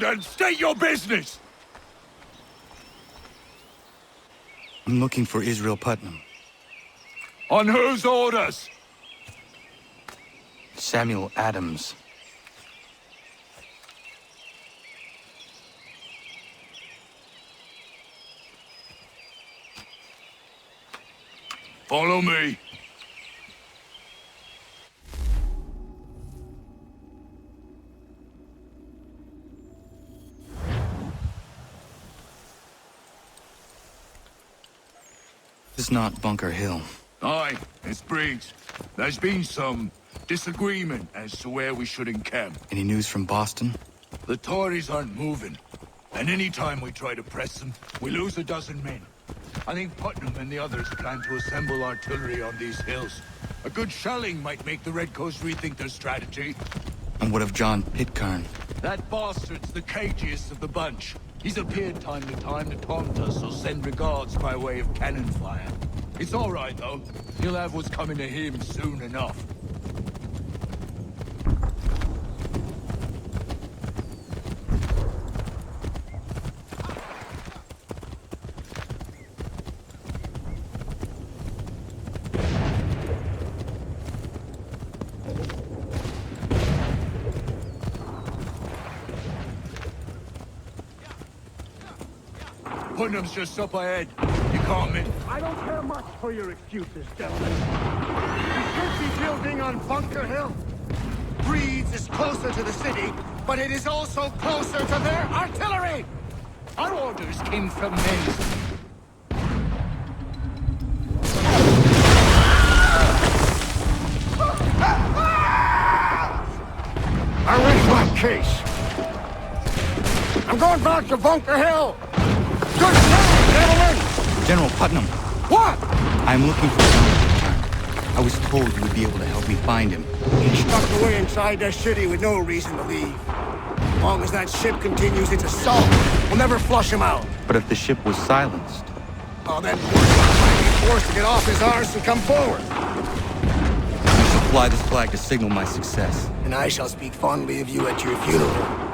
around and state your business! I'm looking for Israel Putnam. On whose orders? Samuel Adams. Follow me. This is not Bunker Hill. Aye, it's Briggs. There's been some disagreement as to where we should encamp. Any news from Boston? The Tories aren't moving, and any time we try to press them, we lose a dozen men. I think Putnam and the others plan to assemble artillery on these hills. A good shelling might make the Redcoats rethink their strategy. And what of John Pitcairn? That bastard's the cagiest of the bunch. He's appeared time to taunt us or send regards by way of cannon fire. It's all right, though. He'll have what's coming to him soon enough. Putnam's just up ahead. You can't miss. I don't care much for your excuses, gentlemen. We should be building on Bunker Hill. Breeds is closer to the city, but it is also closer to their artillery! Our orders came from Mason. I rest my case. I'm going back to Bunker Hill! Good job, gentlemen! General Putnam! What? I'm looking for John Pitcairn. I was told you would be able to help me find him. He's stuck away inside that city with no reason to leave. As long as that ship continues its assault, we'll never flush him out. But if the ship was silenced... Oh, then Portsmouth might be forced to get off his arse and come forward. You shall fly this flag to signal my success. And I shall speak fondly of you at your funeral.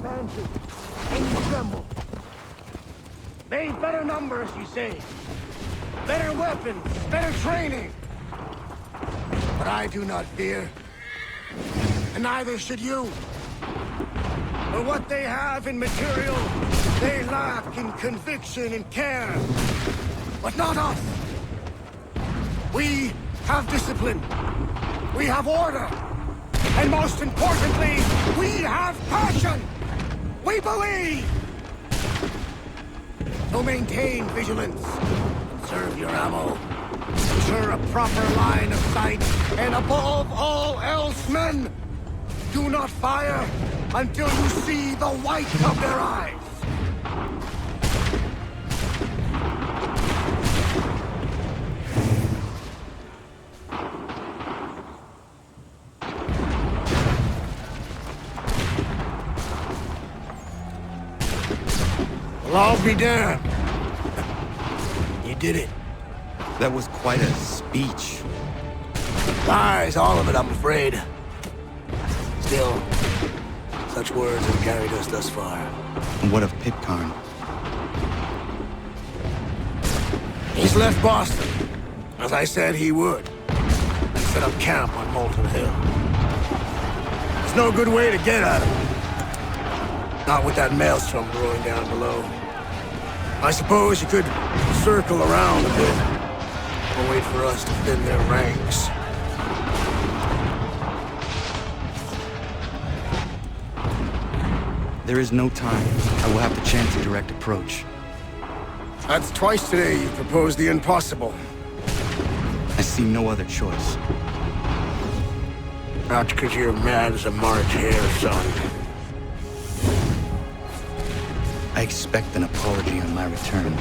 advantage, and you tremble. They've better numbers, you say. Better weapons, better training. But I do not fear. And neither should you. For what they have in material, they lack in conviction and care. But not us. We have discipline. We have order. And most importantly, we have passion. We believe. So maintain vigilance. Conserve your ammo. Ensure a proper line of sight. And above all else, men, do not fire until you see the white of their eyes. Well, I'll be damned. You did it. That was quite a speech. Lies, all of it, I'm afraid. Still, such words have carried us thus far. And what of Pitcairn? He's left Boston, as I said he would, and set up camp on Molten Hill. There's no good way to get at him. Not with that maelstrom brewing down below. I suppose you could circle around a bit, or wait for us to thin their ranks. There is no time. I will have to chance a direct approach. That's twice today you proposed the impossible. I see no other choice. Not because you're mad as a March hare, son. I expect an apology on my return.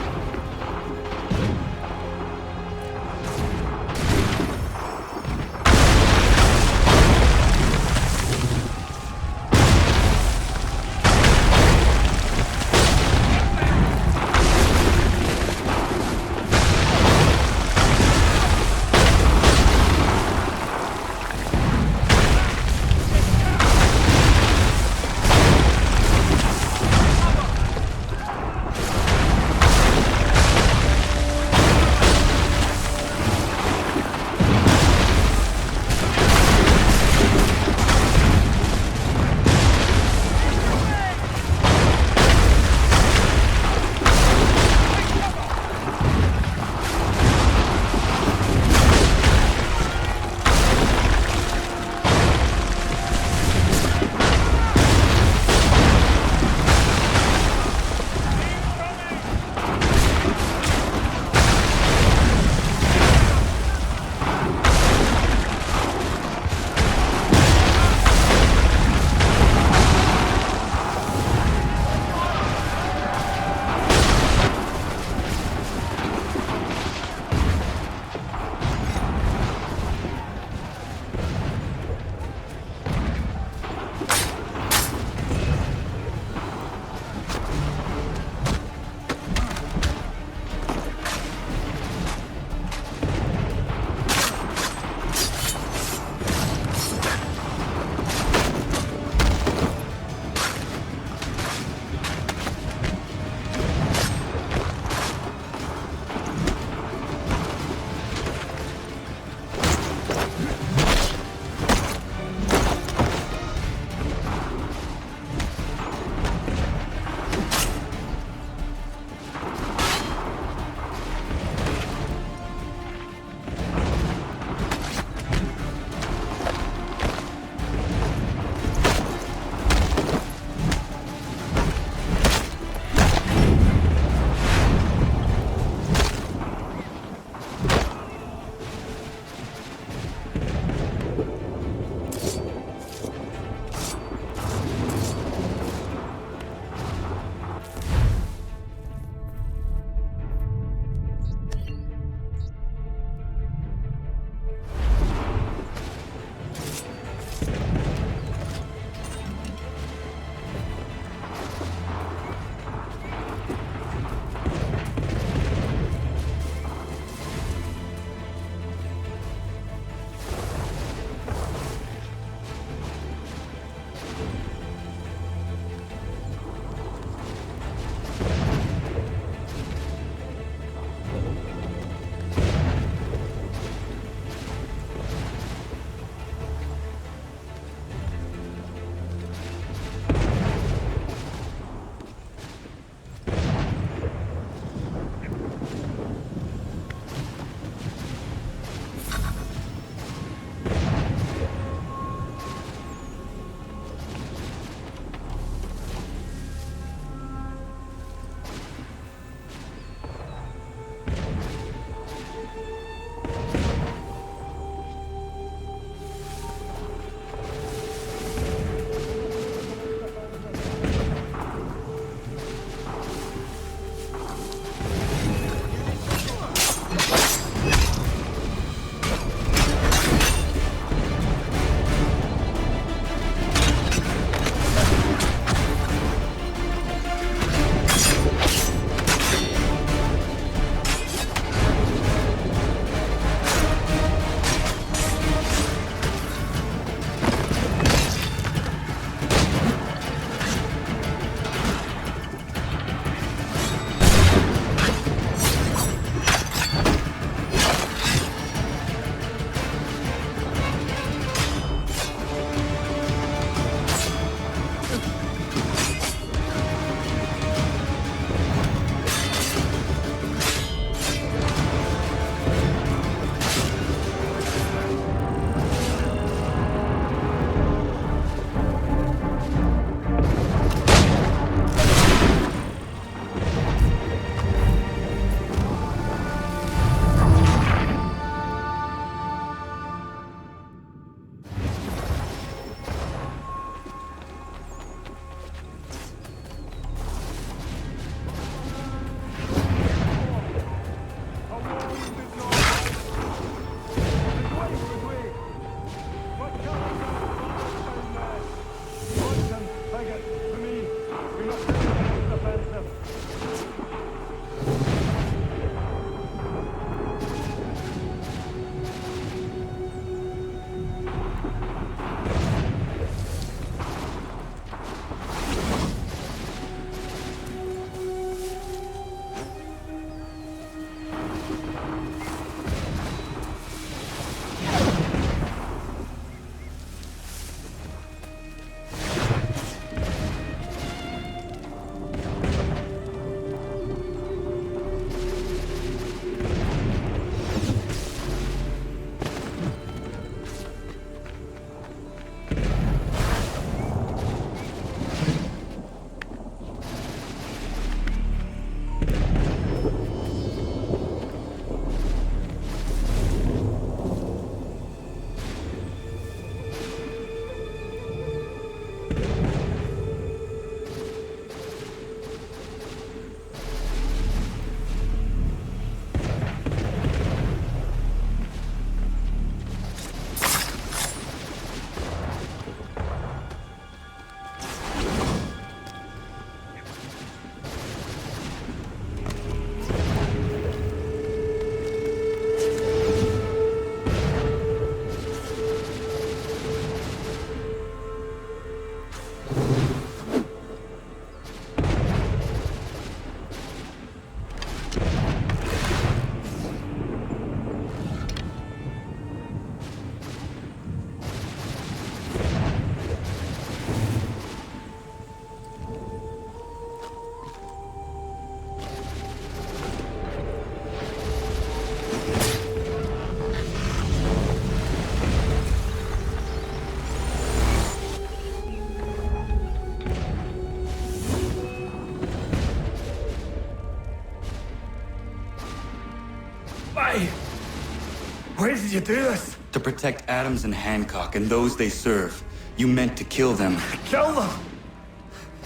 did you do this? To protect Adams and Hancock and those they serve, you meant to kill them. Kill them?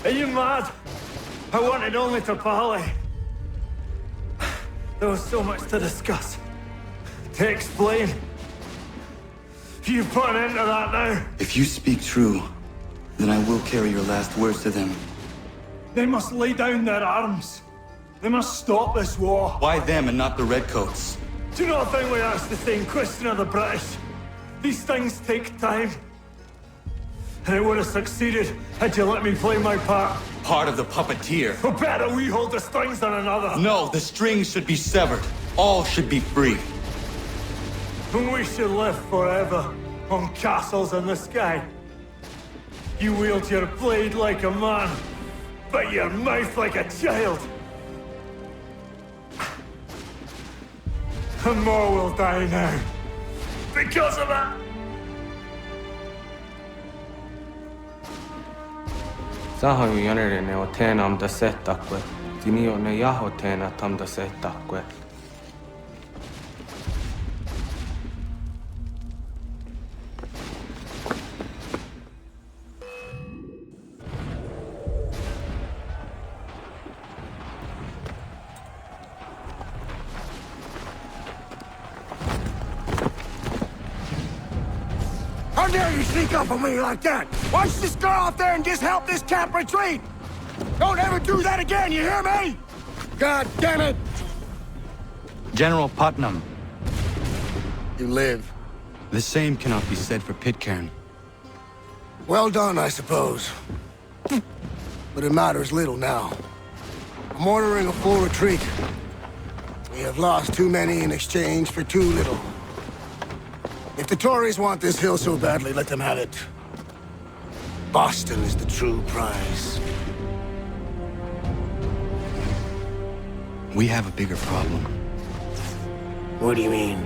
Are you mad? I wanted only to parley. There was so much to discuss, to explain. You put an end to that now. If you speak true, then I will carry your last words to them. They must lay down their arms. They must stop this war. Why them and not the Redcoats? Do you not think we asked the same question of the British? These things take time. And it would have succeeded had you let me play my part. Part of the puppeteer. Or better we hold the strings than another. No, the strings should be severed. All should be free. And we should live forever on castles in the sky. You wield your blade like a man, but your mouth like a child. And more will die now. Because of it! Sahan yanere o tēnām da setakwe. Tini o ne yaho tēnā tam da setakwe. How dare you sneak up on me like that? Why don't you just go out there and just help this camp retreat? Don't ever do that again, you hear me? God damn it! General Putnam. You live. The same cannot be said for Pitcairn. Well done, I suppose. But it matters little now. I'm ordering a full retreat. We have lost too many in exchange for too little. If the Tories want this hill so badly, let them have it. Boston is the true prize. We have a bigger problem. What do you mean?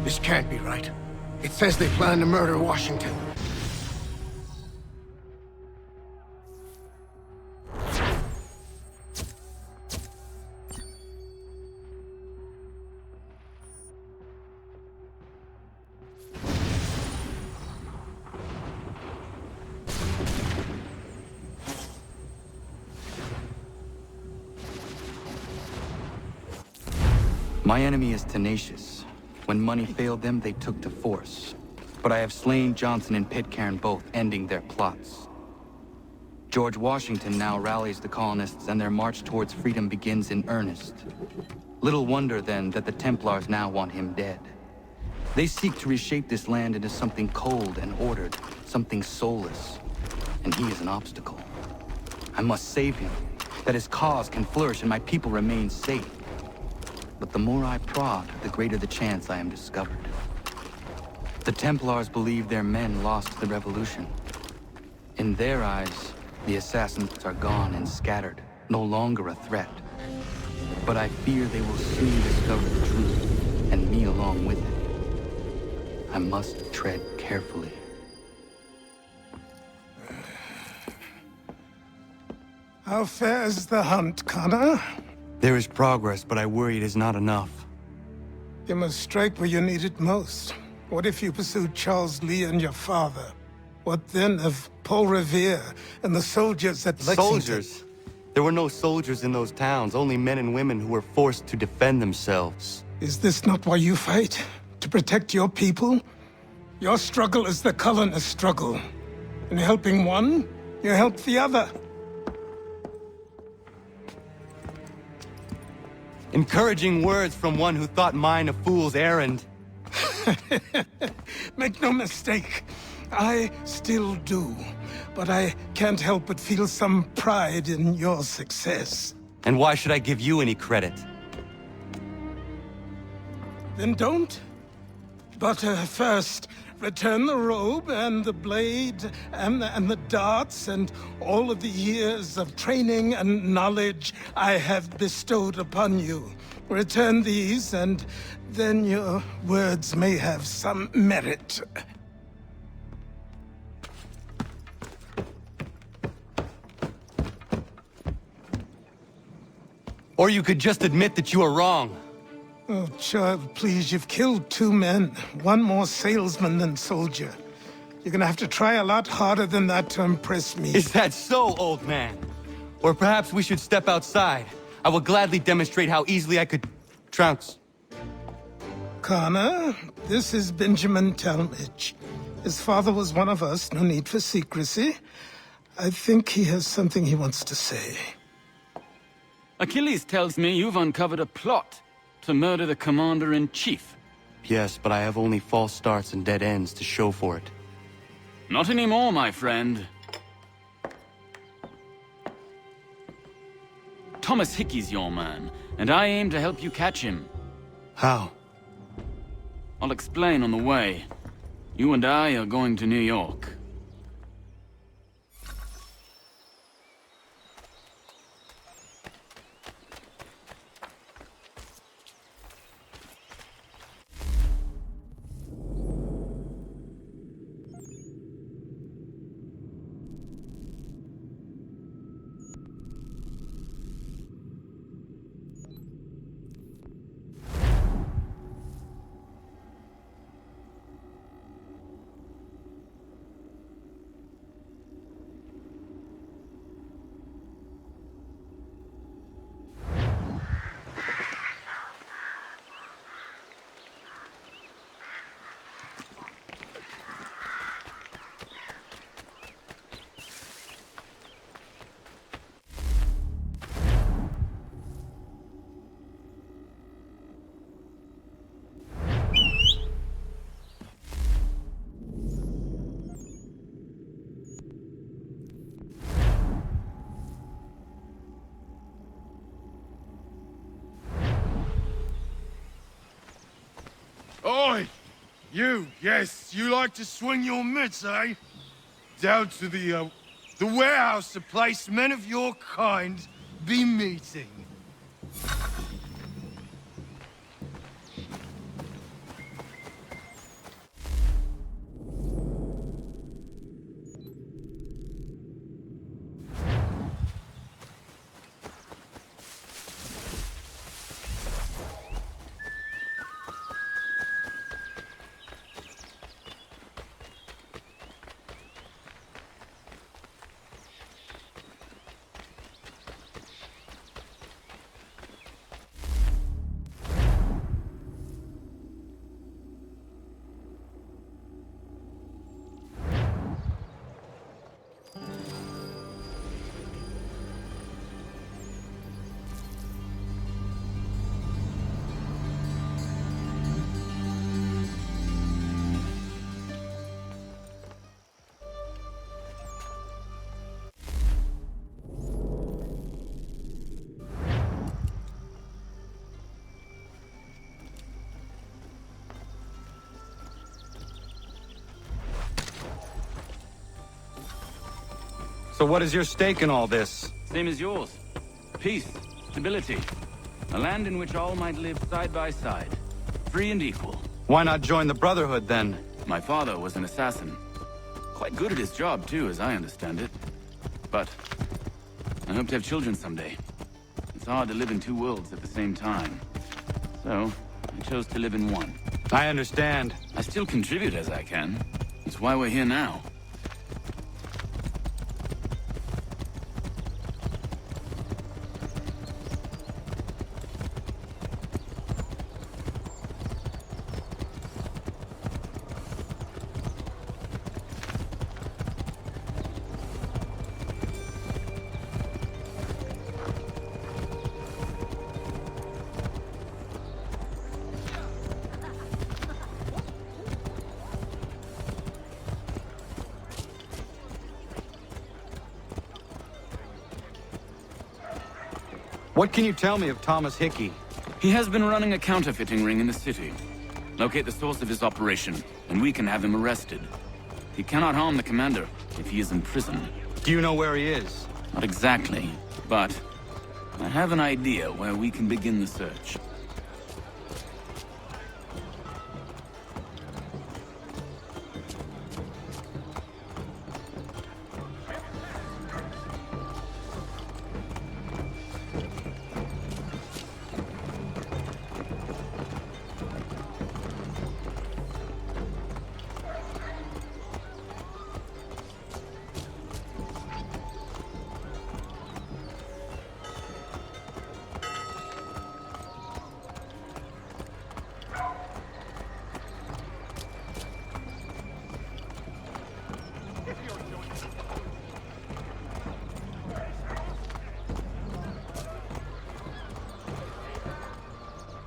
This can't be right. It says they plan to murder Washington. My enemy is tenacious. When money failed them, they took to force. But I have slain Johnson and Pitcairn both, ending their plots. George Washington now rallies the colonists, and their march towards freedom begins in earnest. Little wonder, then, that the Templars now want him dead. They seek to reshape this land into something cold and ordered, something soulless. And he is an obstacle. I must save him, that his cause can flourish and my people remain safe. But the more I prod, the greater the chance I am discovered. The Templars believe their men lost the revolution. In their eyes, the assassins are gone and scattered, no longer a threat. But I fear they will soon discover the truth, and me along with it. I must tread carefully. How fares the hunt, Connor? There is progress, but I worry it is not enough. You must strike where you need it most. What if you pursued Charles Lee and your father? What then of Paul Revere and the soldiers at Lexington? Soldiers? There were no soldiers in those towns, only men and women who were forced to defend themselves. Is this not why you fight? To protect your people? Your struggle is the colonists' struggle. In helping one, you help the other. Encouraging words from one who thought mine a fool's errand. Make no mistake, I still do. But I can't help but feel some pride in your success. And why should I give you any credit? Then don't. But first, return the robe and the blade and the darts and all of the years of training and knowledge I have bestowed upon you. Return these, and then your words may have some merit. Or you could just admit that you are wrong. Oh, child, please, you've killed 2 men. One more salesman than soldier. You're gonna have to try a lot harder than that to impress me. Is that so, old man? Or perhaps we should step outside. I will gladly demonstrate how easily I could trounce. Connor, this is Benjamin Talmadge. His father was one of us, no need for secrecy. I think he has something he wants to say. Achilles tells me you've uncovered a plot to murder the Commander-in-Chief. Yes, but I have only false starts and dead ends to show for it. Not anymore, my friend. Thomas Hickey's your man, and I aim to help you catch him. How? I'll explain on the way. You and I are going to New York. Oi! You, yes, you like to swing your mitts, eh? Down to the warehouse, the place men of your kind be meeting. So what is your stake in all this? Same as yours. Peace, stability. A land in which all might live side by side. Free and equal. Why not join the Brotherhood, then? My father was an assassin. Quite good at his job, too, as I understand it. But I hope to have children someday. It's hard to live in 2 worlds at the same time. So, I chose to live in one. I understand. I still contribute as I can. That's why we're here now. What can you tell me of Thomas Hickey? He has been running a counterfeiting ring in the city. Locate the source of his operation, and we can have him arrested. He cannot harm the commander if he is in prison. Do you know where he is? Not exactly, but I have an idea where we can begin the search.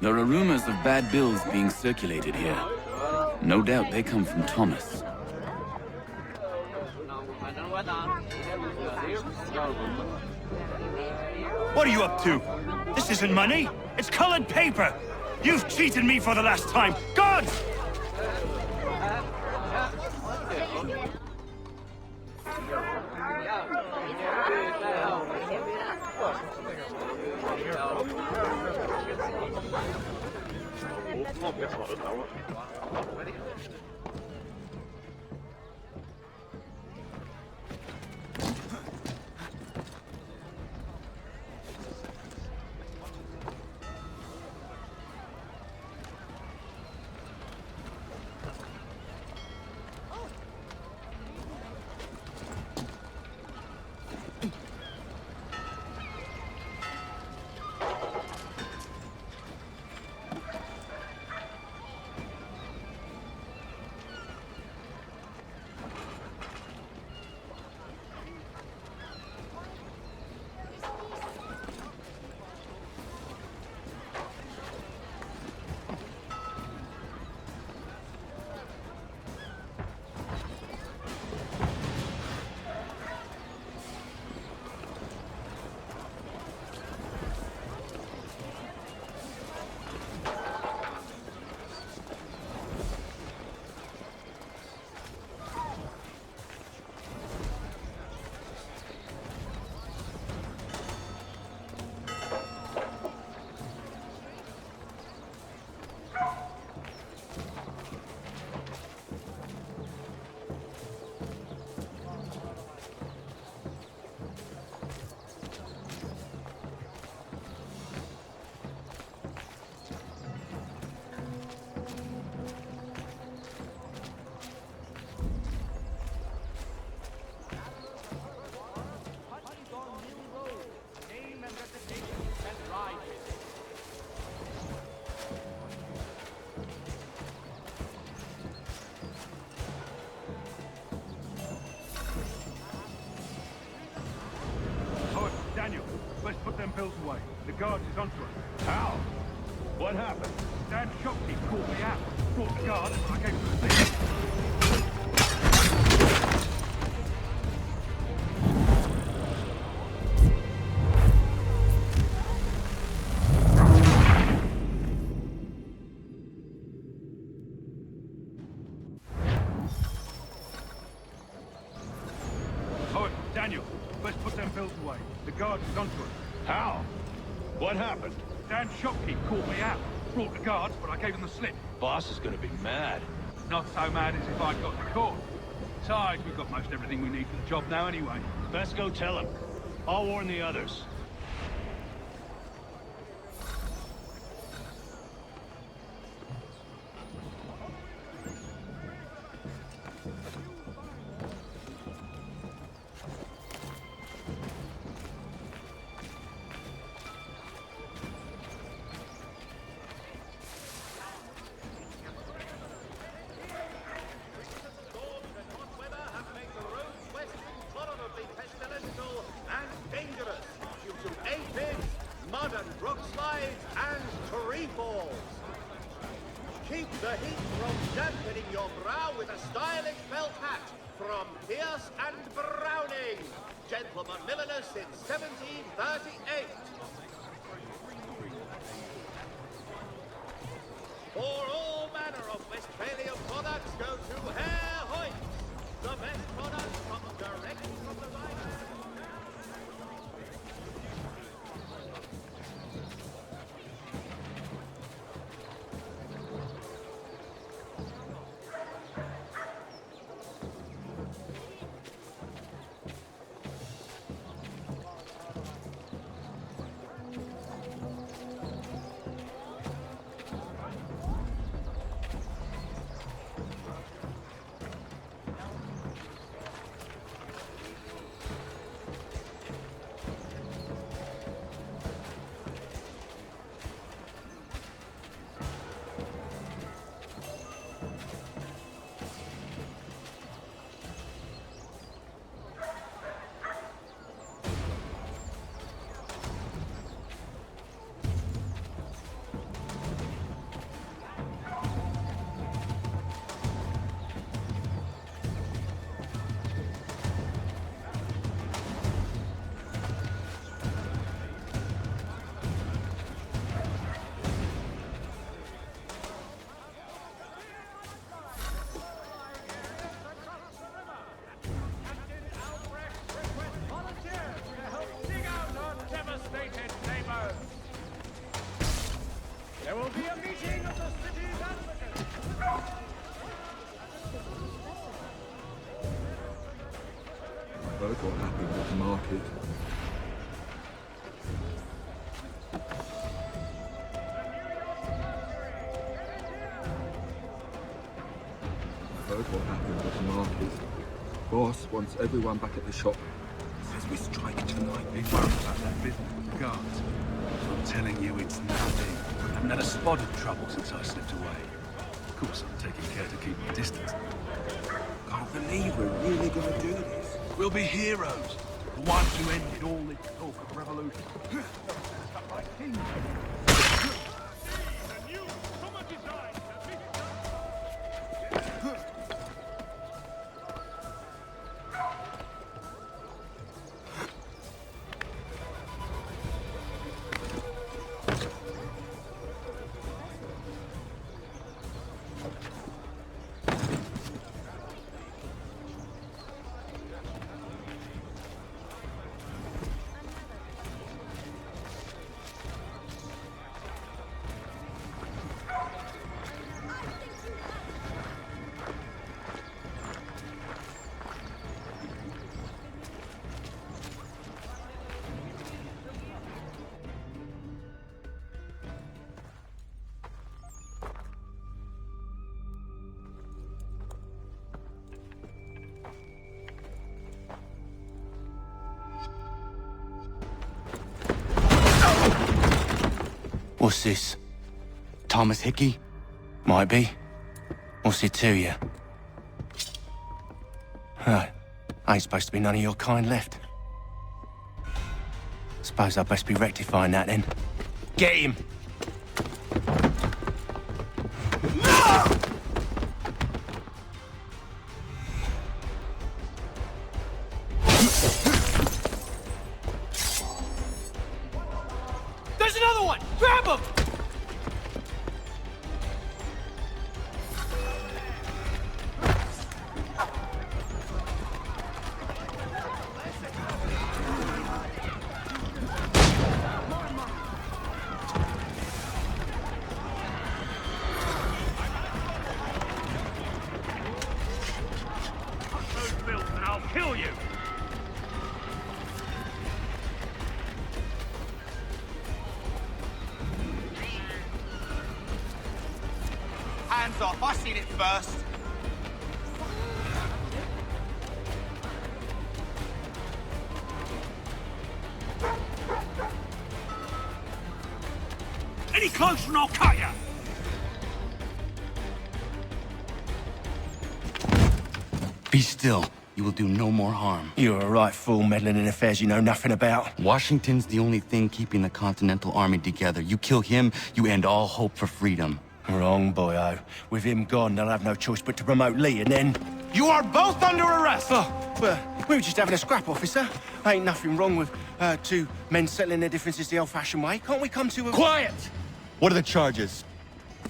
There are rumors of bad bills being circulated here. No doubt they come from Thomas. What are you up to? This isn't money. It's colored paper. You've cheated me for the last time. Gods! Let's put them bills away. The guards is onto us. How? What happened? Dan's shopkeep called me out. Brought the guards, and I gave them the thing. Oh, Daniel, let's put them bills away. The guards is onto us. How? What happened? Dan's shopkeep called me out. Brought the guards, but I gave them the slip. Boss is gonna be mad. Not so mad as if I'd got the court. Besides, we've got most everything we need for the job now anyway. Best go tell him. I'll warn the others. Keep the heat from dampening your brow with a stylish felt hat from Pierce and Browning, gentlemen milliners since 1738. For all manner of Westphalian products, go to Herr Hoyt, the best products from directly from the line. market. Heard what happened at the market. Boss wants everyone back at the shop. Says we strike tonight. Be worried about that business with the guards. I'm telling you, it's nothing. I haven't had a spot of trouble since I slipped away. Of course, I'm taking care to keep my distance. Can't believe we're really gonna do this. We'll be heroes. The ones who ended all this talk of revolution. What's this? Thomas Hickey? Might be. What's it to you? Right. Ain't supposed to be none of your kind left. Suppose I'd best be rectifying that then. Get him! There's another one! Grab him! I'll kill you! Hands off, I seen it first. Any closer and I'll cut you! Be still. You will do no more harm. You're a right fool meddling in affairs you know nothing about. Washington's the only thing keeping the Continental Army together. You kill him, you end all hope for freedom. Wrong, boyo. With him gone, they'll have no choice but to promote Lee, and then... You are both under arrest! Oh, well, we were just having a scrap, officer. Ain't nothing wrong with two men settling their differences the old-fashioned way. Can't we come to a... Quiet! What are the charges?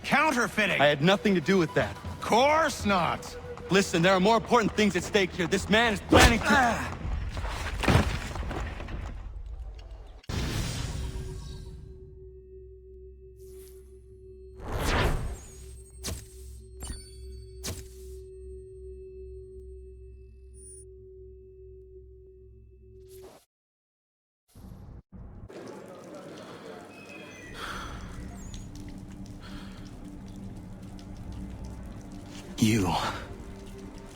Counterfeiting! I had nothing to do with that. Course not! Listen, there are more important things at stake here. This man is planning to...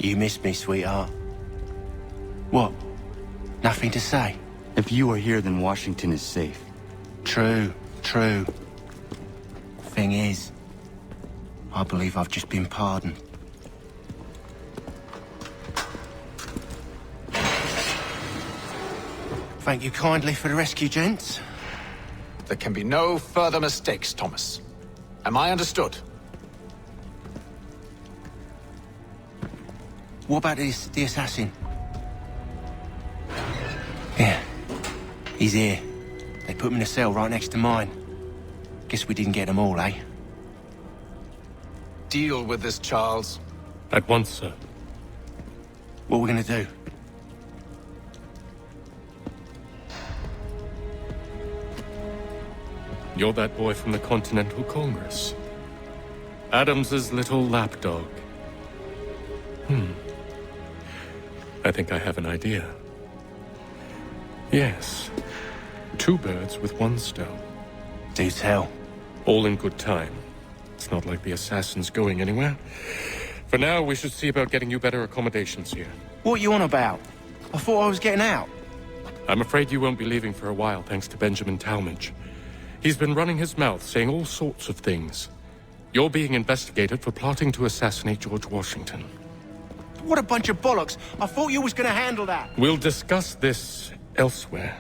You missed me, sweetheart. What? Nothing to say? If you are here, then Washington is safe. True. Thing is, I believe I've just been pardoned. Thank you kindly for the rescue, gents. There can be no further mistakes, Thomas. Am I understood? What about the assassin? Yeah, he's here. They put him in a cell right next to mine. Guess we didn't get them all, eh? Deal with this, Charles. At once, sir. What are we gonna do? You're that boy from the Continental Congress. Adams's little lapdog. I think I have an idea. Yes. 2 birds with 1 stone. Do tell. All in good time. It's not like the assassin's going anywhere. For now, we should see about getting you better accommodations here. What you on about? I thought I was getting out. I'm afraid you won't be leaving for a while, thanks to Benjamin Talmadge. He's been running his mouth, saying all sorts of things. You're being investigated for plotting to assassinate George Washington. What a bunch of bollocks. I thought you was gonna handle that. We'll discuss this elsewhere.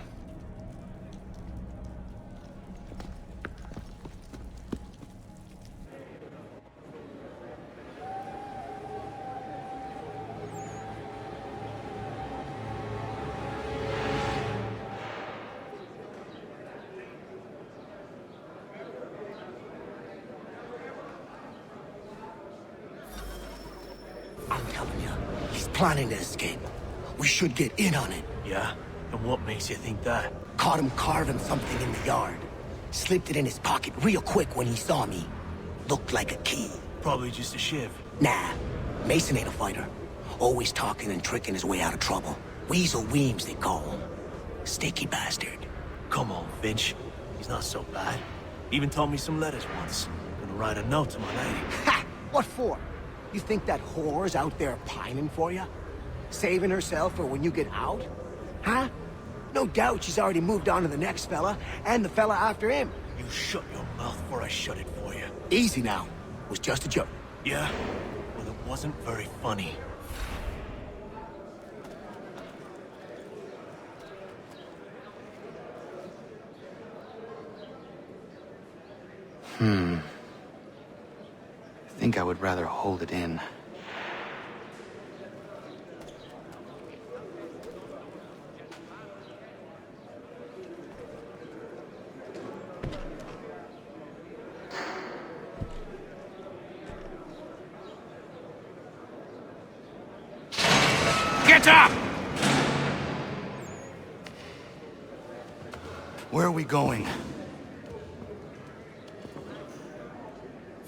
I'm telling you, he's planning to escape. We should get in on it. Yeah? And what makes you think that? Caught him carving something in the yard. Slipped it in his pocket real quick when he saw me. Looked like a key. Probably just a shiv. Nah, Mason ain't a fighter. Always talking and tricking his way out of trouble. Weasel Weems, they call him. Sticky bastard. Come on, Finch. He's not so bad. Even taught me some letters once. Gonna write a note to my lady. Ha! What for? You think that whore's out there pining for you? Saving herself for when you get out? Huh? No doubt she's already moved on to the next fella, and the fella after him. You shut your mouth before I shut it for you. Easy now. It was just a joke. Yeah? Well, it wasn't very funny. I think I would rather hold it in. Get up! Where are we going?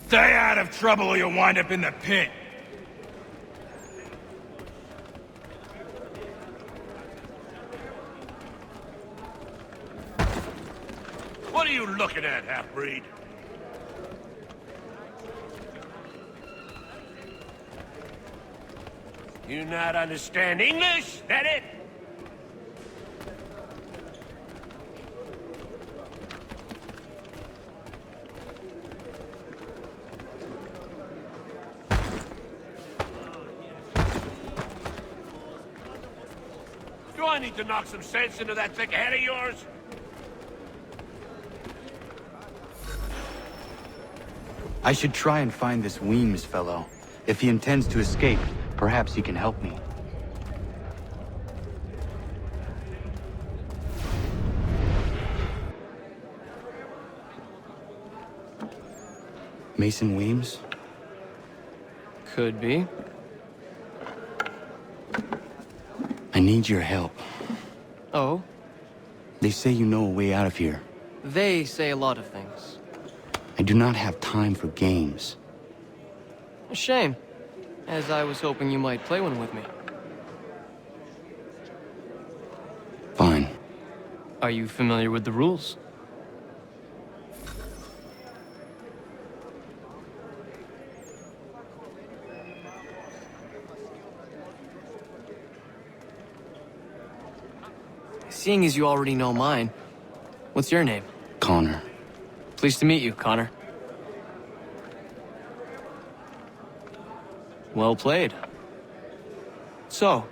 Stay out of trouble or you'll wind up in the pit. What are you looking at, half-breed? You not understand English? That it? Do I need to knock some sense into that thick head of yours? I should try and find this Weems fellow. If he intends to escape, perhaps he can help me. Mason Weems? Could be. I need your help. Oh? They say you know a way out of here. They say a lot of things. I do not have time for games. A shame, as I was hoping you might play one with me. Fine. Are you familiar with the rules? Seeing as you already know mine, what's your name? Connor. Pleased to meet you, Connor. Well played. So,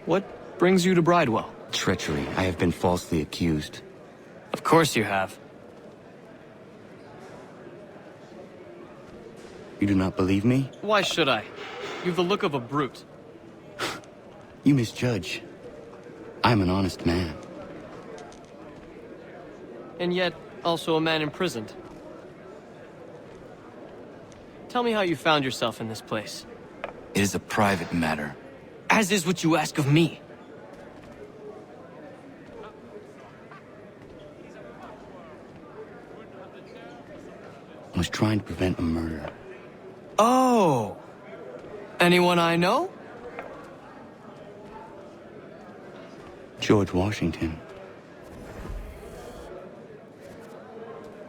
what brings you to Bridewell? Treachery. I have been falsely accused. Of course you have. You do not believe me? Why should I? You've the look of a brute. You misjudge. I'm an honest man. And yet, also a man imprisoned. Tell me how you found yourself in this place. It is a private matter. As is what you ask of me. I was trying to prevent a murder. Oh! Anyone I know? George Washington.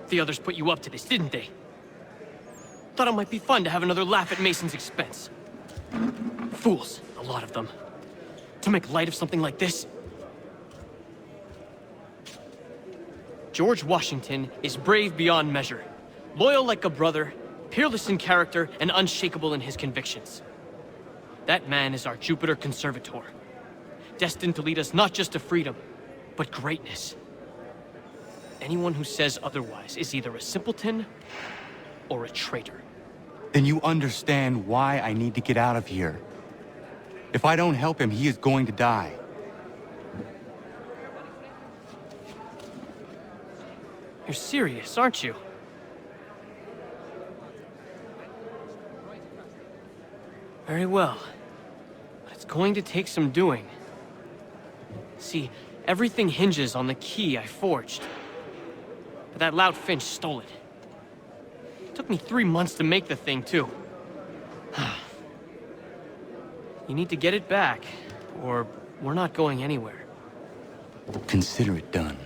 The others put you up to this, didn't they? Thought it might be fun to have another laugh at Mason's expense. Fools, a lot of them. To make light of something like this. George Washington is brave beyond measure, loyal like a brother, peerless in character, and unshakable in his convictions. That man is our Jupiter Conservator, destined to lead us not just to freedom, but greatness. Anyone who says otherwise is either a simpleton or a traitor. Then you understand why I need to get out of here. If I don't help him, he is going to die. You're serious, aren't you? Very well. But it's going to take some doing. See, everything hinges on the key I forged. But that loud Finch stole it. It took me 3 months to make the thing, too. You need to get it back, or we're not going anywhere. Consider it done.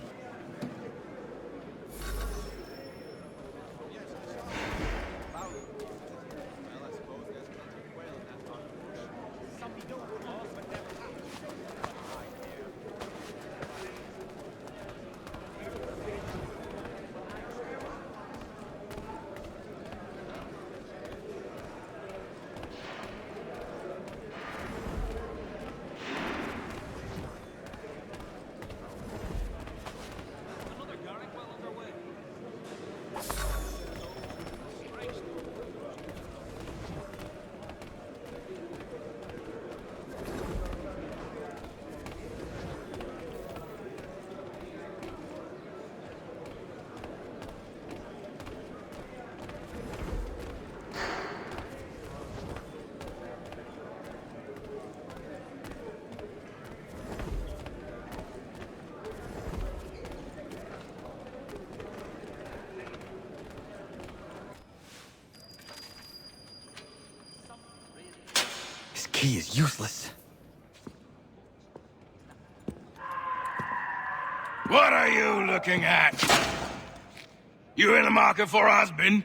Key is useless. What are you looking at? You in the market for a husband?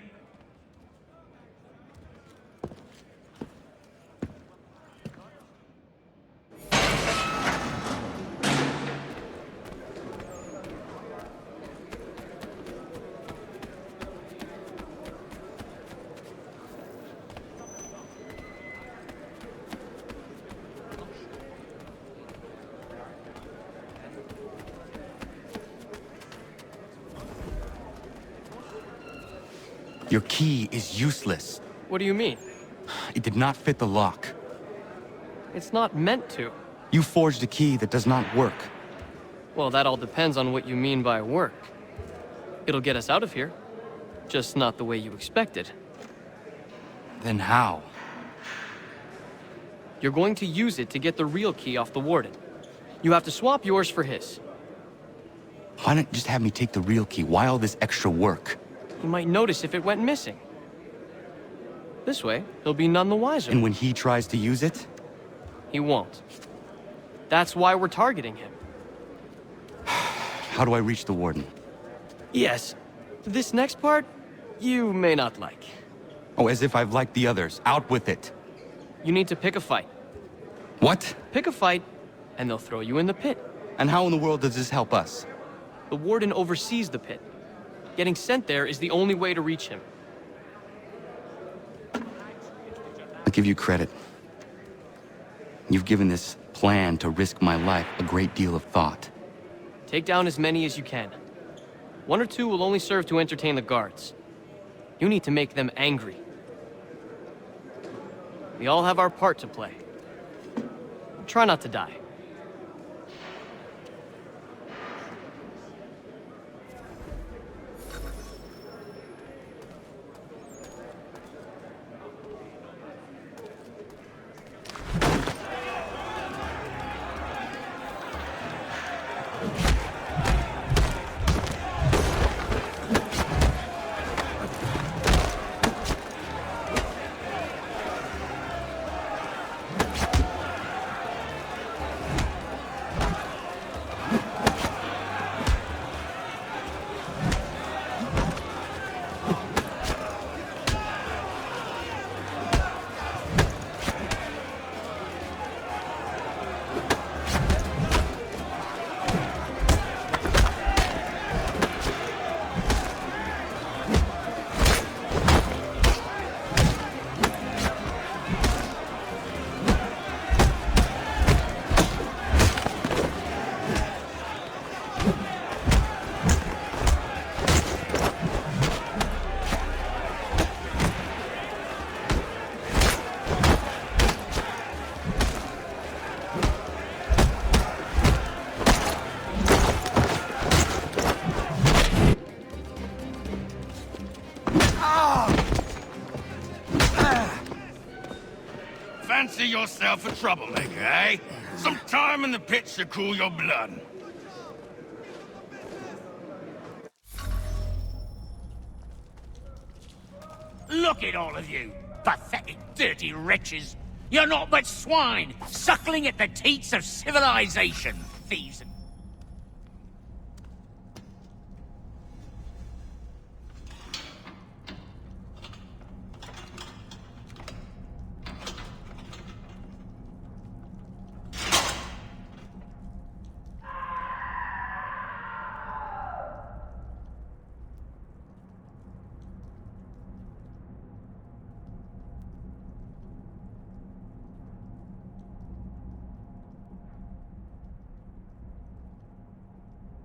Your key is useless. What do you mean? It did not fit the lock. It's not meant to. You forged a key that does not work. Well, that all depends on what you mean by work. It'll get us out of here. Just not the way you expected. Then how? You're going to use it to get the real key off the Warden. You have to swap yours for his. Why not just have me take the real key? Why all this extra work? He might notice if it went missing. This way, he'll be none the wiser. And when he tries to use it? He won't. That's why we're targeting him. How do I reach the Warden? Yes. This next part, you may not like. Oh, as if I've liked the others. Out with it. You need to pick a fight. What? Pick a fight, and they'll throw you in the pit. And how in the world does this help us? The Warden oversees the pit. Getting sent there is the only way to reach him. I'll give you credit. You've given this plan to risk my life a great deal of thought. Take down as many as you can. 1 or 2 will only serve to entertain the guards. You need to make them angry. We all have our part to play. Try not to die. fancy yourself a troublemaker, eh? Some time in the pits to cool your blood. Look at all of you, pathetic, dirty wretches. You're not but swine, suckling at the teats of civilization, thieves and...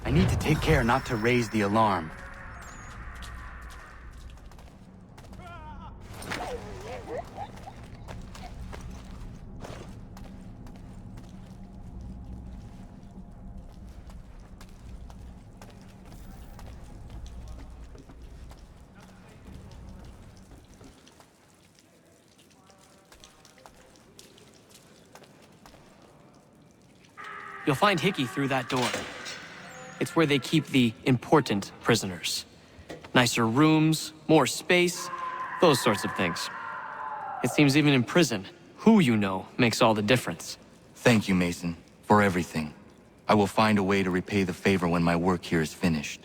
I need to take care not to raise the alarm. You'll find Hickey through that door. It's where they keep the important prisoners. Nicer rooms, more space, those sorts of things. It seems even in prison, who you know makes all the difference. Thank you, Mason, for everything. I will find a way to repay the favor when my work here is finished.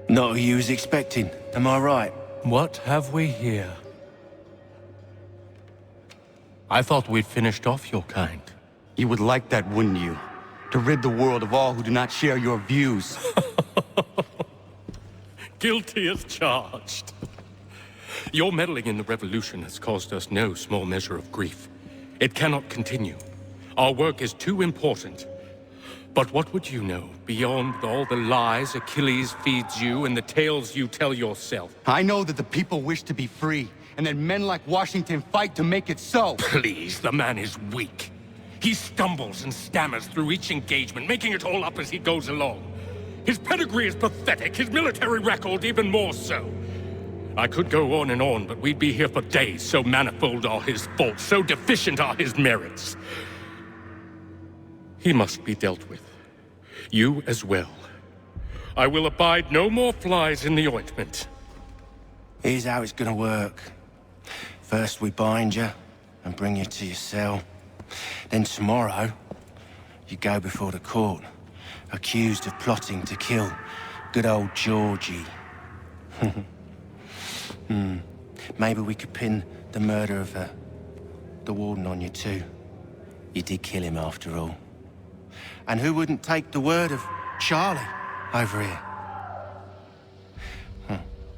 Not who you was expecting, am I right? What have we here? I thought we'd finished off your kind. You would like that, wouldn't you? To rid the world of all who do not share your views. Guilty as charged. Your meddling in the revolution has caused us no small measure of grief. It cannot continue. Our work is too important. But what would you know, beyond all the lies Achilles feeds you and the tales you tell yourself? I know that the people wish to be free, and that men like Washington fight to make it so. Please, the man is weak. He stumbles and stammers through each engagement, making it all up as he goes along. His pedigree is pathetic, his military record even more so. I could go on, but we'd be here for days, so manifold are his faults, so deficient are his merits. He must be dealt with. You as well. I will abide no more flies in the ointment. Here's how it's gonna work. First we bind you and bring you to your cell. Then tomorrow, you go before the court, accused of plotting to kill good old Georgie. Maybe we could pin the murder of the warden on you too. You did kill him after all. And who wouldn't take the word of Charlie over here?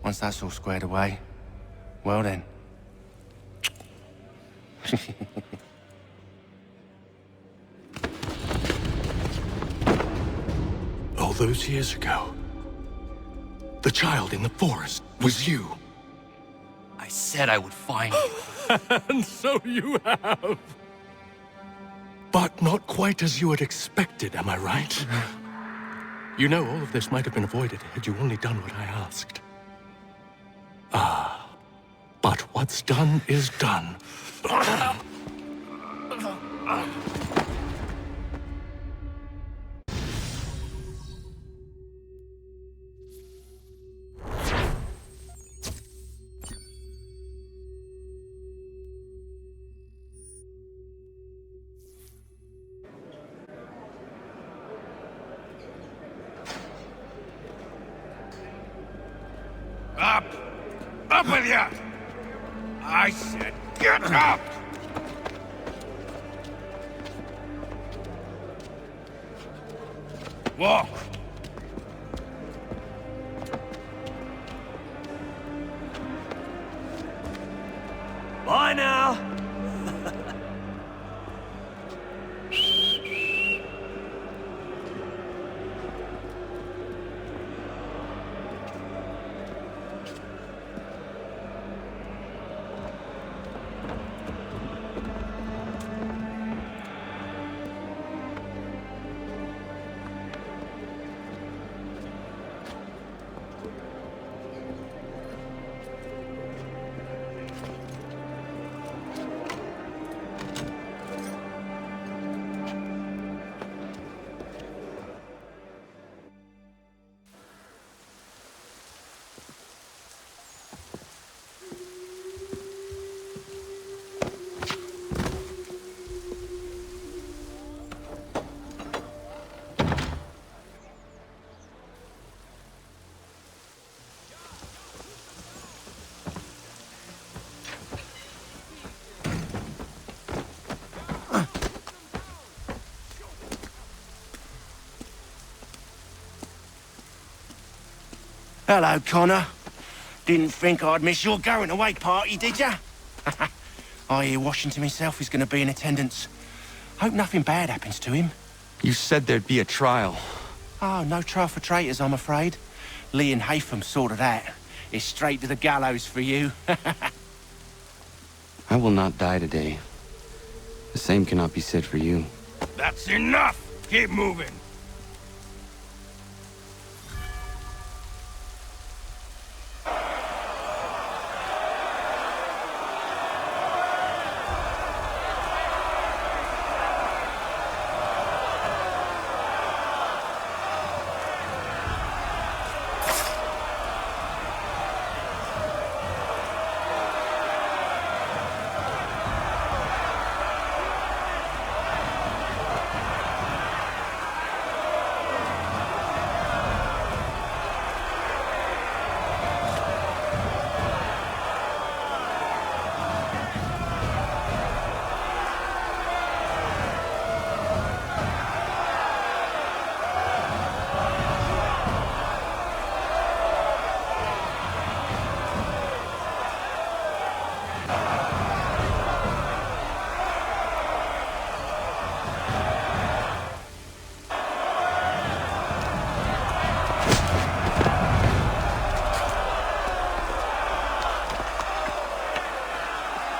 Once that's all squared away, well then. All those years ago, the child in the forest was you. I said I would find you. And so you have. But not quite as you had expected, am I right? You know, all of this might have been avoided had you only done what I asked. But what's done is done. with you! I said, get up! Walk. Bye now. Hello, Connor. Didn't think I'd miss your going away party, did ya? I hear Washington himself is going to be in attendance. Hope nothing bad happens to him. You said there'd be a trial. Oh, no trial for traitors, I'm afraid. Lee and Haytham sorted that. It's straight to the gallows for you. I will not die today. The same cannot be said for you. That's enough! Keep moving!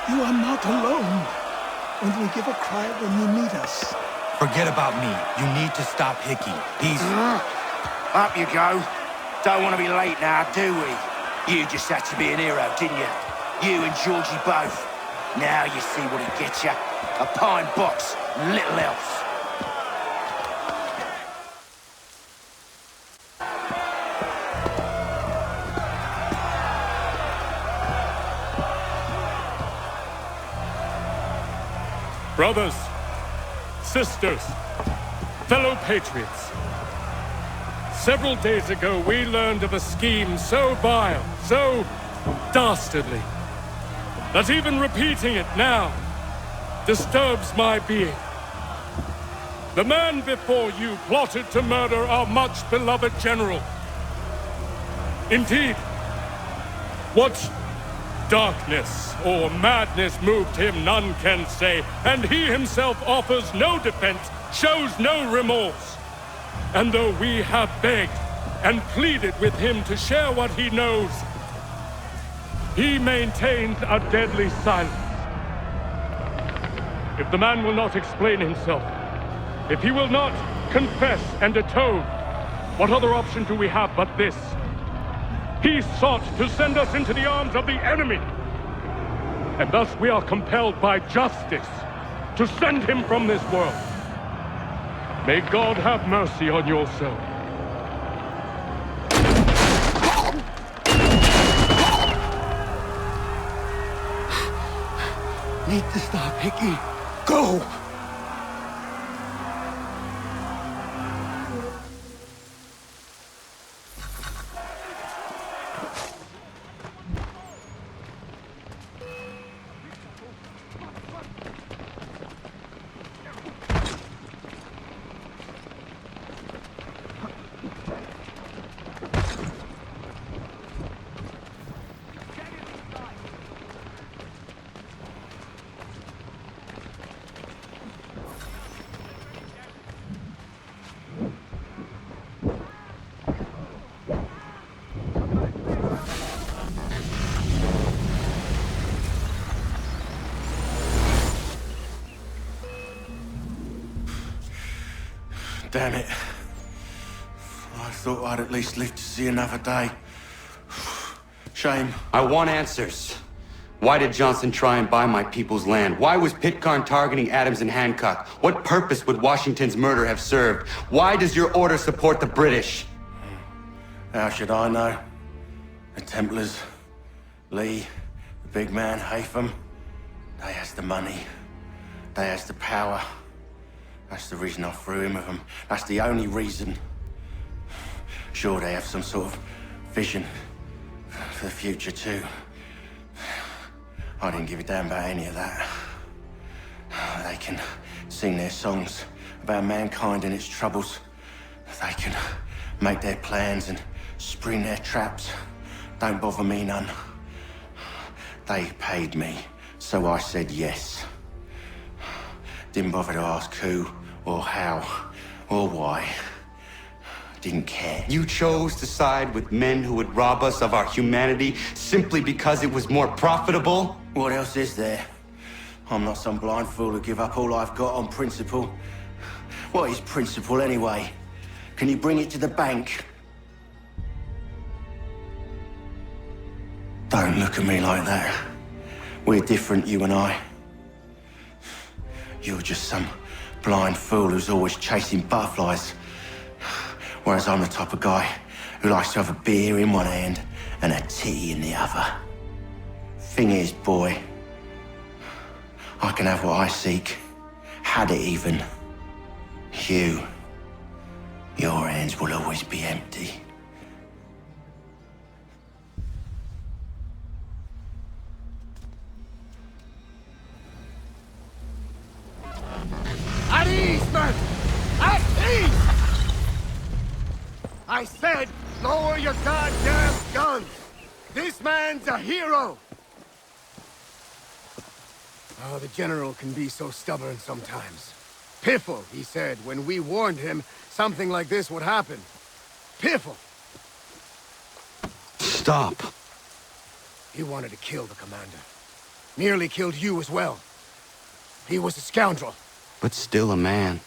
You are not alone. Only give a cry when you need us. Forget about me. You need to stop Hickey. He's... Up you go. Don't want to be late now, do we? You just had to be an hero, didn't you? You and Georgie both. Now you see what he gets you. A pine box, little else. Brothers, sisters, fellow patriots. Several days ago, we learned of a scheme so vile, so dastardly, that even repeating it now disturbs my being. The man before you plotted to murder our much-beloved general. Indeed, what darkness or madness moved him, none can say, and he himself offers no defense, shows no remorse. And though we have begged and pleaded with him to share what he knows, he maintains a deadly silence. If the man will not explain himself, if he will not confess and atone, what other option do we have but this? He sought to send us into the arms of the enemy. And thus we are compelled by justice to send him from this world. May God have mercy on your soul. Need to stop, Hickey. Go! Damn it. I thought I'd at least live to see another day. Shame. I want answers. Why did Johnson try and buy my people's land? Why was Pitcairn targeting Adams and Hancock? What purpose would Washington's murder have served? Why does your order support the British? How should I know? The Templars, Lee, the big man, Haytham, they has the money. They has the power. That's the reason I threw in with them. That's the only reason. Sure, they have some sort of vision for the future too. I didn't give a damn about any of that. They can sing their songs about mankind and its troubles. They can make their plans and spring their traps. Don't bother me none. They paid me, so I said yes. Didn't bother to ask who, or how, or why. Didn't care. You chose to side with men who would rob us of our humanity simply because it was more profitable? What else is there? I'm not some blind fool who give up all I've got on principle. What is principle anyway? Can you bring it to the bank? Don't look at me like that. We're different, you and I. You're just some blind fool who's always chasing butterflies. Whereas I'm the type of guy who likes to have a beer in one hand and a tea in the other. Thing is, boy, I can have what I seek. Had it even. Your hands will always be empty. At ease, men! At ease! I said, lower your goddamn guns! This man's a hero! Oh, the General can be so stubborn sometimes. Piffle, he said, when we warned him something like this would happen. Piffle! Stop. He wanted to kill the commander. Nearly killed you as well. He was a scoundrel. But still a man.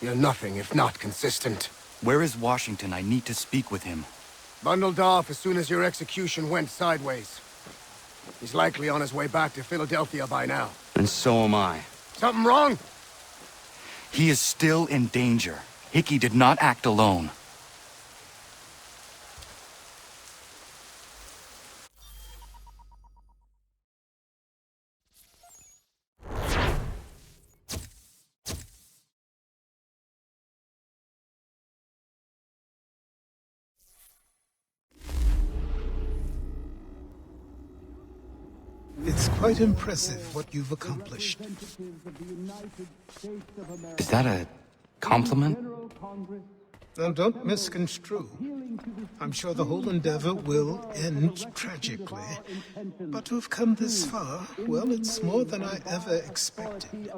You're nothing if not consistent. Where is Washington? I need to speak with him. Bundled off as soon as your execution went sideways. He's likely on his way back to Philadelphia by now. And so am I. Something wrong? He is still in danger. Hickey did not act alone. It's quite impressive what you've accomplished. Is that a compliment? Now, don't misconstrue. I'm sure the whole endeavor will end tragically. But to have come this far, well, it's more than I ever expected.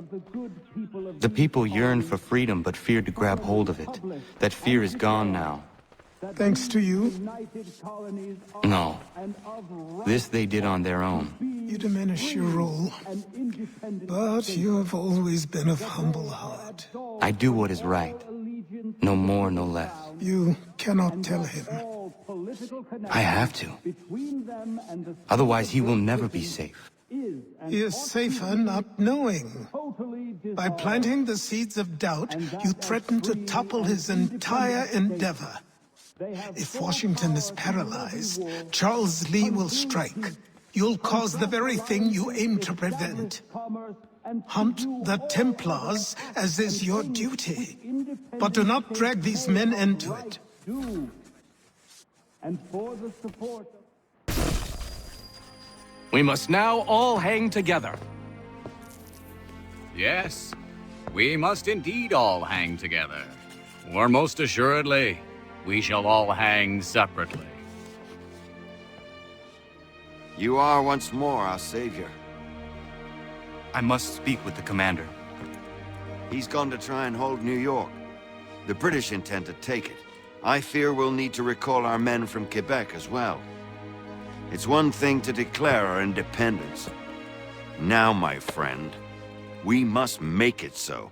The people yearn for freedom but feared to grab hold of it. That fear is gone now. Thanks to you? No. This they did on their own. You diminish your role. But you have always been of humble heart. I do what is right. No more, no less. You cannot tell him. I have to. Otherwise, he will never be safe. He is safer not knowing. By planting the seeds of doubt, you threaten to topple his entire endeavor. If Washington is paralyzed, Charles Lee will strike. You'll cause the very thing you aim to prevent. Hunt the Templars, as is your duty. But do not drag these men into it. We must now all hang together. Yes, we must indeed all hang together. Or most assuredly, we shall all hang separately. You are once more our savior. I must speak with the commander. He's gone to try and hold New York. The British intend to take it. I fear we'll need to recall our men from Quebec as well. It's one thing to declare our independence. Now, my friend, we must make it so.